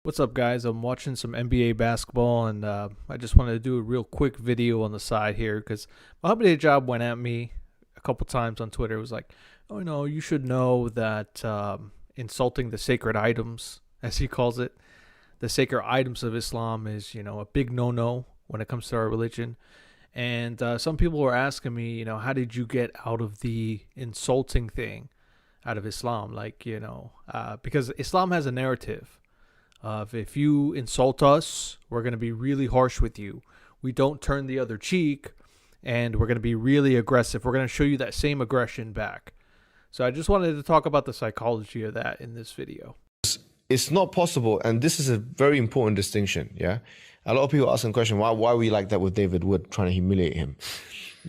What's up, guys? I'm watching some NBA basketball, and I just wanted to do a real quick video on the side here because Mohammed Hijab went at me a couple times on Twitter. It was like, oh, no, you should know that insulting the sacred items, as he calls it, the sacred items of Islam is, a big no-no when it comes to our religion. And some people were asking me, how did you get out of the insulting thing out of Islam? Because Islam has a narrative of if you insult us, we're going to be really harsh with you. We don't turn the other cheek, and we're going to be really aggressive. We're going to show you that same aggression back. So I just wanted to talk about the psychology of that in this video. It's not possible, and this is a very important distinction, yeah? A lot of people asking the question, why were you like that with David Wood, trying to humiliate him?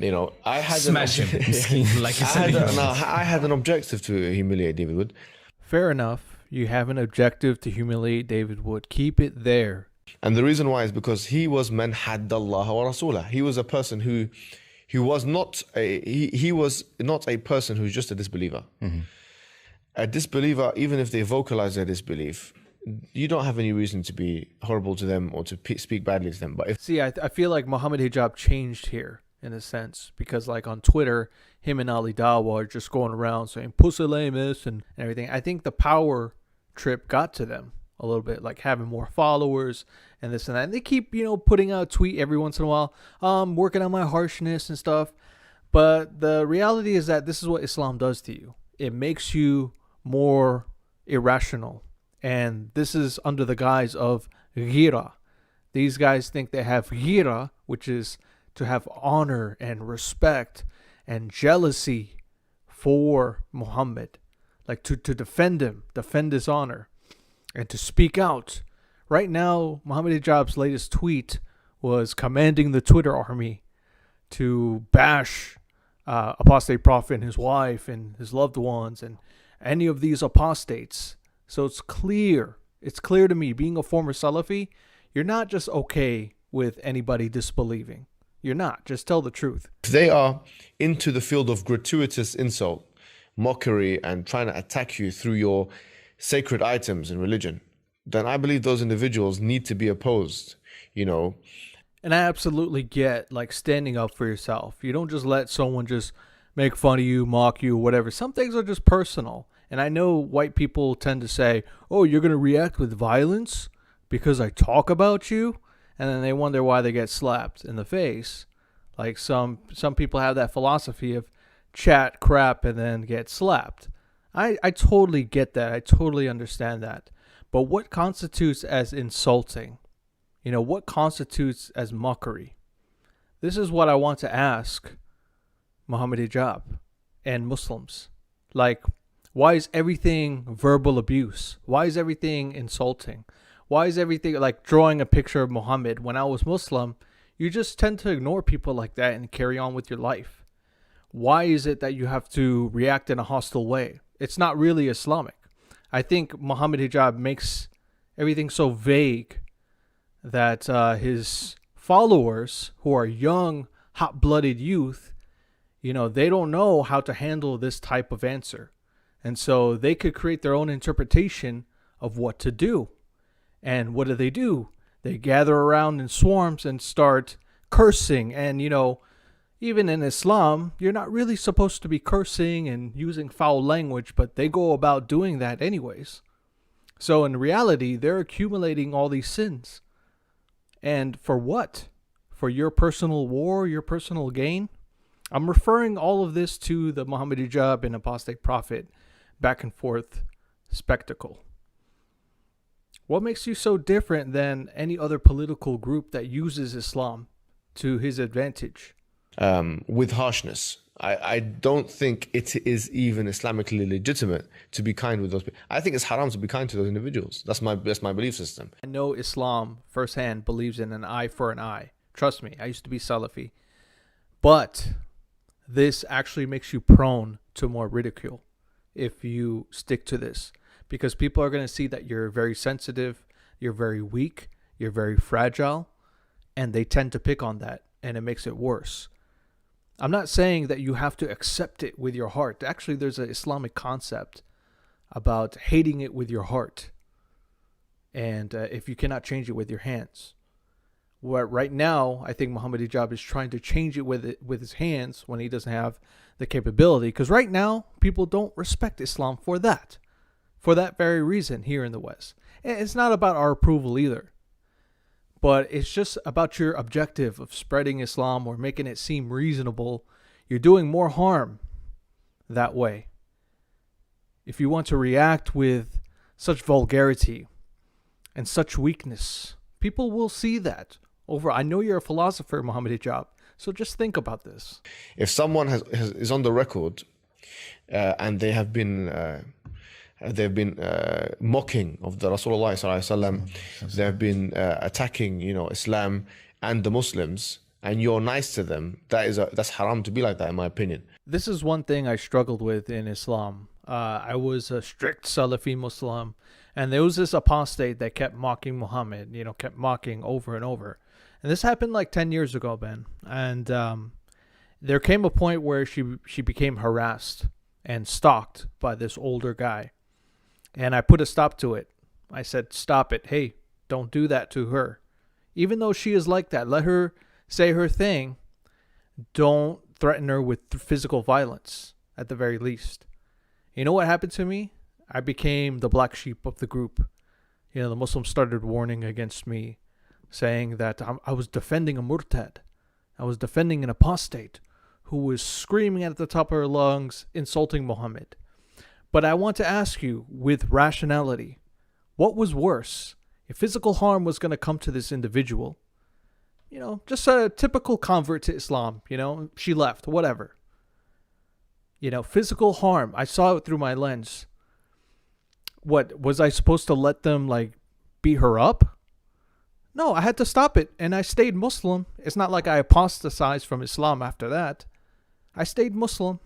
I had Smash him, like you said. I had an objective to humiliate David Wood. Fair enough. You have an objective to humiliate David Wood. Keep it there. And the reason why is because he was man haddallaha wa rasulah. He was a person who was not a person who's just a disbeliever. Mm-hmm. A disbeliever, even if they vocalize their disbelief, you don't have any reason to be horrible to them or to speak badly to them. But I feel like Mohammed Hijab changed here in a sense, because like on Twitter, him and Ali Dawa are just going around saying pusillanimous and everything. I think the power trip got to them a little bit, like having more followers and this and that. And they keep, putting out a tweet every once in a while, working on my harshness and stuff. But the reality is that this is what Islam does to you. It makes you more irrational. And this is under the guise of ghira. These guys think they have ghira, which is to have honor and respect and jealousy for Muhammad, like to defend him, defend his honor, and to speak out. Right now, Mohammed Hijab's latest tweet was commanding the Twitter army to bash apostate prophet and his wife and his loved ones and any of these apostates. So it's clear to me, being a former Salafi, you're not just okay with anybody disbelieving. You're not. Just tell the truth. If they are into the field of gratuitous insult, mockery, and trying to attack you through your sacred items in religion, then I believe those individuals need to be opposed, And I absolutely get like standing up for yourself. You don't just let someone just make fun of you, mock you, whatever. Some things are just personal. And I know white people tend to say, oh, you're going to react with violence because I talk about you? And then they wonder why they get slapped in the face. Like some people have that philosophy of chat crap and then get slapped. I totally get that. I totally understand that. But what constitutes as insulting? What constitutes as mockery? This is what I want to ask Mohammed Hijab and Muslims. Like, why is everything verbal abuse? Why is everything insulting? Why is everything like drawing a picture of Muhammad? When I was Muslim, you just tend to ignore people like that and carry on with your life. Why is it that you have to react in a hostile way? It's not really Islamic. I think Mohammed Hijab makes everything so vague that his followers, who are young, hot-blooded youth, they don't know how to handle this type of answer. And so they could create their own interpretation of what to do. And what do? They gather around in swarms and start cursing. And, even in Islam, you're not really supposed to be cursing and using foul language, but they go about doing that anyways. So in reality, they're accumulating all these sins. And for what? For your personal war, your personal gain? I'm referring all of this to the Mohammed Hijab and apostate prophet back and forth spectacle. What makes you so different than any other political group that uses Islam to his advantage? With harshness. I don't think it is even Islamically legitimate to be kind with those people. I think it's haram to be kind to those individuals. That's my belief system. I know Islam firsthand believes in an eye for an eye. Trust me, I used to be Salafi. But this actually makes you prone to more ridicule if you stick to this. Because people are going to see that you're very sensitive, you're very weak, you're very fragile, and they tend to pick on that, and it makes it worse. I'm not saying that you have to accept it with your heart. Actually, there's an Islamic concept about hating it with your heart. and if you cannot change it with your hands. Where right now, I think Mohammed Hijab is trying to change it with his hands when he doesn't have the capability. Because right now, people don't respect Islam for that very reason here in the West. And it's not about our approval either, but it's just about your objective of spreading Islam or making it seem reasonable. You're doing more harm that way. If you want to react with such vulgarity and such weakness, people will see that. I know you're a philosopher, Mohammed Hijab, so just think about this. If someone is on the record and they have been they've been mocking of the Rasulullah sallallahu alaihi wasallam, they have been attacking, Islam and the Muslims, and you're nice to them, that's haram to be like that, in my opinion. This is one thing I struggled with in Islam. I was a strict Salafi Muslim, and there was this apostate that kept mocking Muhammad, kept mocking over and over. And this happened like 10 years ago, Ben. And there came a point where she became harassed and stalked by this older guy. And I put a stop to it. I said, stop it. Hey, don't do that to her. Even though she is like that, let her say her thing. Don't threaten her with physical violence, at the very least. You know what happened to me? I became the black sheep of the group. The Muslims started warning against me, saying that I was defending a murtad. I was defending an apostate who was screaming at the top of her lungs, insulting Muhammad. But I want to ask you, with rationality, what was worse? If physical harm was going to come to this individual, just a typical convert to Islam, she left, whatever. Physical harm, I saw it through my lens. What, was I supposed to let them, beat her up? No, I had to stop it, and I stayed Muslim. It's not like I apostatized from Islam after that. I stayed Muslim.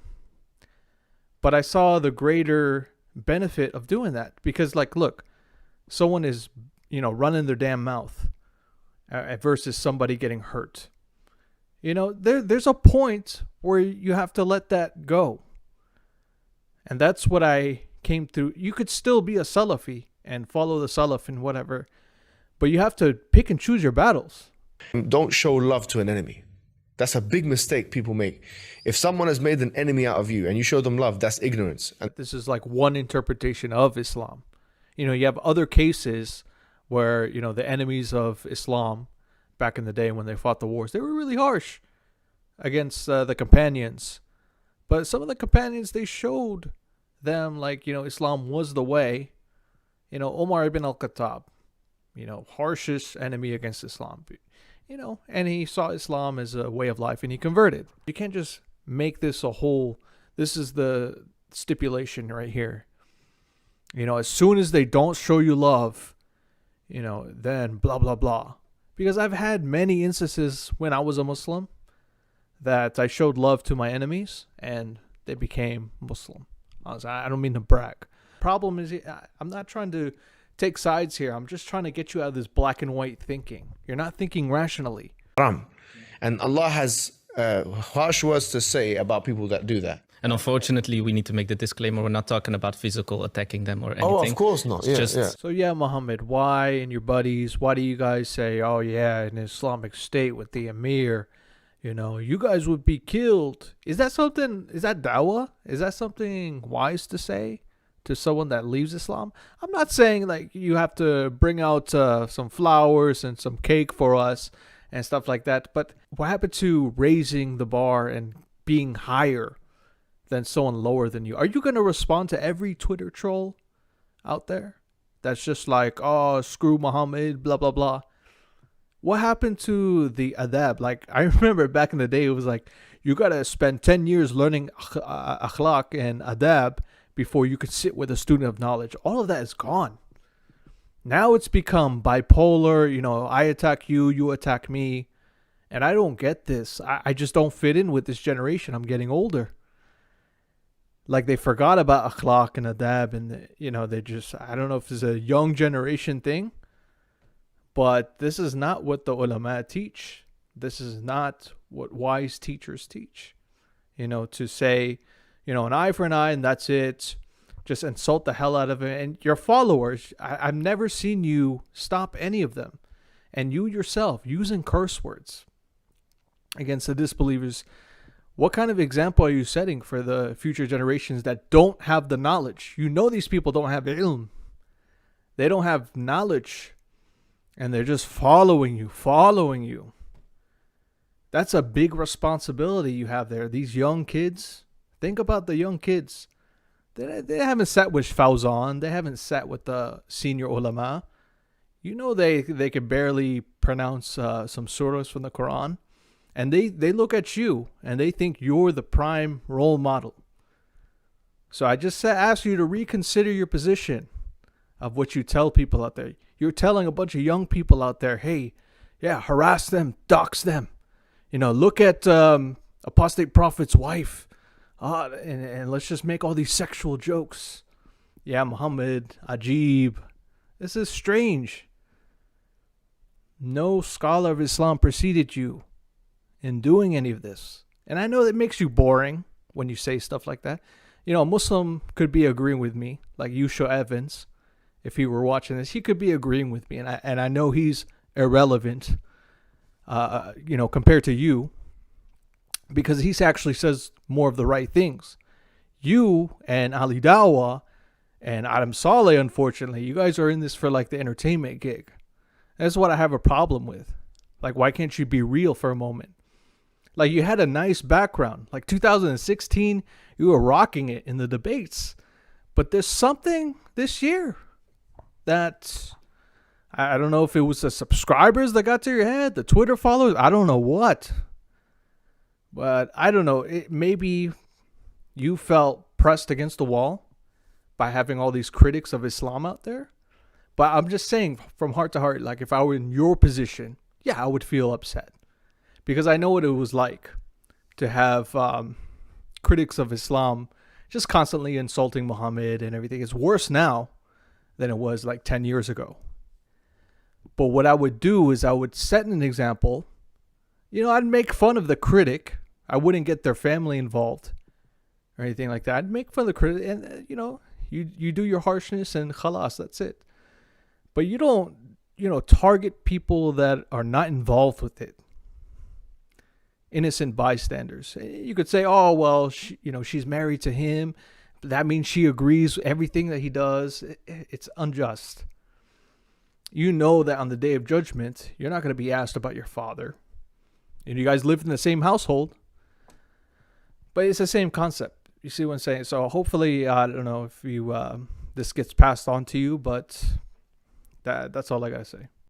But I saw the greater benefit of doing that. Because, look, someone is, running their damn mouth versus somebody getting hurt. There's a point where you have to let that go. And that's what I came through. You could still be a Salafi and follow the Salaf and whatever, but you have to pick and choose your battles. Don't show love to an enemy. That's a big mistake people make. If someone has made an enemy out of you and you show them love, that's ignorance. And this is one interpretation of Islam. You have other cases where, the enemies of Islam back in the day when they fought the wars, they were really harsh against the companions. But some of the companions, they showed them Islam was the way. Omar ibn al-Khattab, harshest enemy against Islam, and he saw Islam as a way of life and he converted. You can't just make this a whole, this is the stipulation right here. As soon as they don't show you love, then blah, blah, blah. Because I've had many instances when I was a Muslim that I showed love to my enemies and they became Muslim. I don't mean to brag. Problem is, I'm not trying to take sides here. I'm just trying to get you out of this black and white thinking. You're not thinking rationally. And Allah has harsh words to say about people that do that. And unfortunately, we need to make the disclaimer, we're not talking about physical attacking them or anything. Oh, of course not. Yeah, just... yeah. So Muhammad, why and your buddies, why do you guys say, in Islamic State with the Emir, you guys would be killed? Is that dawah? Is that something wise to say to someone that leaves Islam? I'm not saying you have to bring out some flowers and some cake for us and stuff like that. But what happened to raising the bar and being higher than someone lower than you? Are you going to respond to every Twitter troll out there that's just screw Muhammad, blah, blah, blah? What happened to the adab? I remember back in the day, it was you got to spend 10 years learning akhlaq and adab before you could sit with a student of knowledge. All of that is gone. Now it's become bipolar. I attack you, you attack me. And I don't get this. I just don't fit in with this generation. I'm getting older. They forgot about akhlaq and adab, and they just, I don't know if it's a young generation thing, but this is not what the ulama teach. This is not what wise teachers teach. To say, an eye for an eye and that's it. just insult the hell out of him. And your followers, I've never seen you stop any of them. And you yourself using curse words against the disbelievers. What kind of example are you setting for the future generations that don't have the knowledge? You know these people don't have ilm. They don't have knowledge. And they're just following you. That's a big responsibility you have there. These young kids, think about the young kids. They haven't sat with Fawzan. They haven't sat with the senior ulama. You know they can barely pronounce some surahs from the Quran. And they look at you and they think you're the prime role model. So I just ask you to reconsider your position of what you tell people out there. You're telling a bunch of young people out there, hey, yeah, harass them, dox them. Look at apostate prophet's wife. And let's just make all these sexual jokes. Yeah, Mohammed, Hijab. This is strange. No scholar of Islam preceded you in doing any of this. And I know that makes you boring when you say stuff like that. A Muslim could be agreeing with me, like Yusha Evans. If he were watching this, he could be agreeing with me. And I know he's irrelevant, compared to you, because he actually says more of the right things. You and Ali Dawa and Adam Saleh, unfortunately, you guys are in this for like the entertainment gig. That's what I have a problem with. Like, why can't you be real for a moment? Like, you had a nice background. Like 2016, you were rocking it in the debates. But there's something this year that I don't know if it was the subscribers that got to your head, the Twitter followers. I don't know what. But I don't know. Maybe you felt pressed against the wall by having all these critics of Islam out there. But I'm just saying from heart to heart, like if I were in your position, yeah, I would feel upset. Because I know what it was like to have critics of Islam just constantly insulting Muhammad and everything. It's worse now than it was like 10 years ago. But what I would do is I would set an example. I'd make fun of the critic. I wouldn't get their family involved or anything like that. I'd make fun of the critic and, you do your harshness and khalas, that's it. But you don't, target people that are not involved with it. Innocent bystanders. You could say, oh, well, she's married to him. That means she agrees with everything that he does. It's unjust. You know that on the day of judgment, you're not going to be asked about your father. And you guys live in the same household. But it's the same concept. You see what I'm saying? So hopefully, I don't know if you this gets passed on to you, but that's all I got to say.